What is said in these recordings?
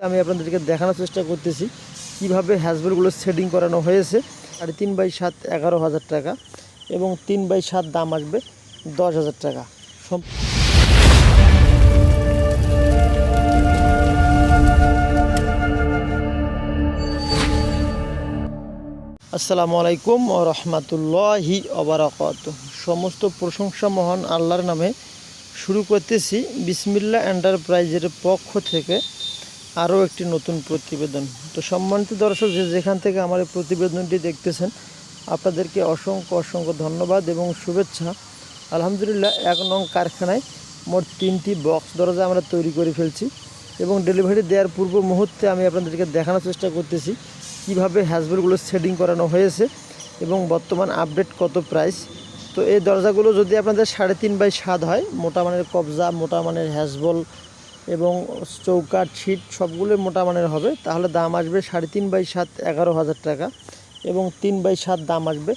আমি আপনাদেরকে দেখানোর চেষ্টা করতেছি কিভাবে হ্যাজবেলগুলো সেটিং করানো হয়েছে। 3x7 11,000 টাকা এবং 3x7 দাম আসবে 10,000 টাকা। আসসালামু আলাইকুম ওয়া রাহমাতুল্লাহি ওয়া বারাকাতুহু। সমস্ত প্রশংসা মহান আল্লাহর নামে। শুরু করতেছি বিসমিল্লাহ এন্টারপ্রাইজের পক্ষ থেকে আরও একটি নতুন প্রতিবেদন। তো সম্মানিত দর্শক, যেখান থেকে আমার এই প্রতিবেদনটি দেখতেছেন, আপনাদেরকে অসংখ্য ধন্যবাদ এবং শুভেচ্ছা। আলহামদুলিল্লাহ, 1 নং কারখানায় মোট 3টি বক্স দরজা আমরা তৈরি করে ফেলছি এবং ডেলিভারি দেওয়ার পূর্ব মুহূর্তে আমি আপনাদেরকে দেখানোর চেষ্টা করতেছি কিভাবে হ্যাজবেলগুলো সেটিং করানো হয়েছে এবং বর্তমান আপডেট কত প্রাইস। তো এই দরজাগুলো যদি আপনাদের 3.5x7 হয়, মোটা মানের কবজা, মোটা মানের হ্যাজবল এবং চৌকাঠ ছিট সবগুলো মোটা মানের হবে, তাহলে দাম আসবে 3.5x7 11,000 টাকা এবং 3x7 দাম আসবে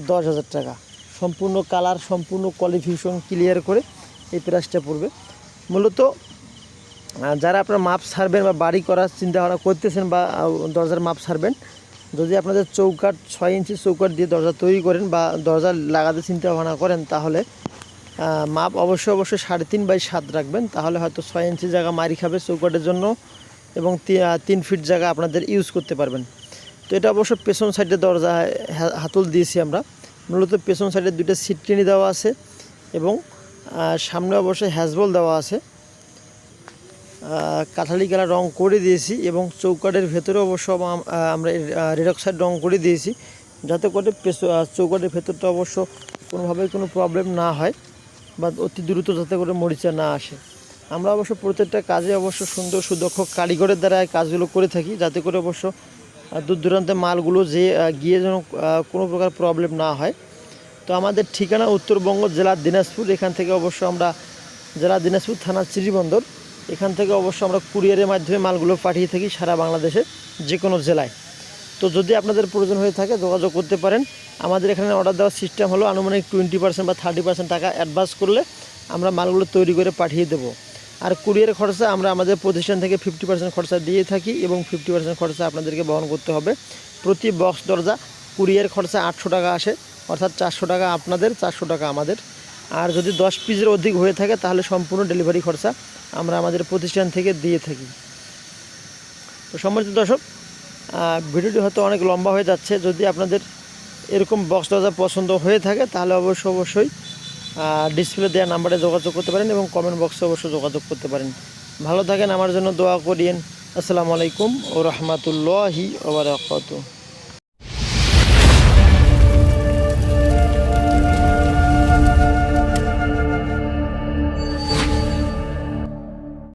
10,000 টাকা। সম্পূর্ণ কালার, সম্পূর্ণ কোয়ালিফিকেশন ক্লিয়ার করে এই প্রাইসটা পড়বে। মূলত যারা আপনার মাপ ছাড়বেন বা বাড়ি করার চিন্তাভাবনা করতেছেন বা দরজার মাপ ছাড়বেন, যদি আপনাদের চৌকাঠ 6 ইঞ্চি চৌকাঠ দিয়ে দরজা তৈরি করেন বা দরজা লাগাতে চিন্তাভাবনা করেন, তাহলে মাপ অবশ্যই 3.5x7 রাখবেন। তাহলে হয়তো 6 ইঞ্চি জায়গা মারি খাবে চৌকাঠের জন্য এবং 3 ফিট জায়গা আপনাদের ইউজ করতে পারবেন। তো এটা অবশ্য পেছন সাইডে দরজা হাতল দিয়েছি আমরা। মূলত পেছন সাইডে 2টা সিটকিনি দেওয়া আছে এবং সামনে অবশ্যই হ্যাজবল দেওয়া আছে। কাঠালি কালার রং করে দিয়েছি এবং চৌকাঠের ভেতরে অবশ্য আমরা রেড অক্সাইড রং করে দিয়েছি, যাতে করে চৌকাঠের ভেতরটা অবশ্য কোনোভাবেই কোনো প্রবলেম না হয় বা অতি দ্রুত যাতে করে মরিচা না আসে। আমরা অবশ্য প্রত্যেকটা কাজে অবশ্য সুন্দর সুদক্ষ কারিগরের দ্বারা কাজগুলো করে থাকি, যাতে করে অবশ্য দূর দূরান্তে মালগুলো গিয়ে যেন কোনো প্রকার প্রবলেম না হয়। তো আমাদের ঠিকানা উত্তরবঙ্গ জেলা দিনাজপুর। এখান থেকে অবশ্য আমরা জেলা দিনাজপুর থানা চিরিবন্দর, এখান থেকে অবশ্য আমরা কুরিয়ারের মাধ্যমে মালগুলো পাঠিয়ে থাকি সারা বাংলাদেশে যে কোনো জেলায়। তো যদি আপনাদের প্রয়োজন হয়ে থাকে যোগাযোগ করতে পারেন। আমাদের এখানে অর্ডার দেওয়ার সিস্টেম হলো আনুমানিক 20% বা 30% টাকা অ্যাডভান্স করলে আমরা মালগুলো তৈরি করে পাঠিয়ে দেবো। আর কুরিয়ারের খরচা আমরা আমাদের প্রতিষ্ঠান থেকে 50% খরচা দিয়ে থাকি এবং 50% খরচা আপনাদেরকে বহন করতে হবে। প্রতি বক্স দরজা কুরিয়ার খরচা 800 টাকা আসে, অর্থাৎ 400 টাকা আপনাদের, 400 টাকা আমাদের। আর যদি 10 পিসের অধিক হয়ে থাকে তাহলে সম্পূর্ণ ডেলিভারি খরচা আমরা আমাদের প্রতিষ্ঠান থেকে দিয়ে থাকি। তো সম্মানিত দর্শক, ভিডিওটি হয়তো অনেক লম্বা হয়ে যাচ্ছে। যদি আপনাদের এরকম বক্স দরজা পছন্দ হয়ে থাকে তাহলে অবশ্যই ডিসপ্লে দেওয়া নাম্বারে যোগাযোগ করতে পারেন এবং কমেন্ট বক্সে অবশ্যই যোগাযোগ করতে পারেন। ভালো থাকেন, আমার জন্য দোয়া করিয়েন। আসসালামু আলাইকুম ওয়া রাহমাতুল্লাহি ওয়া বারাকাতুহু।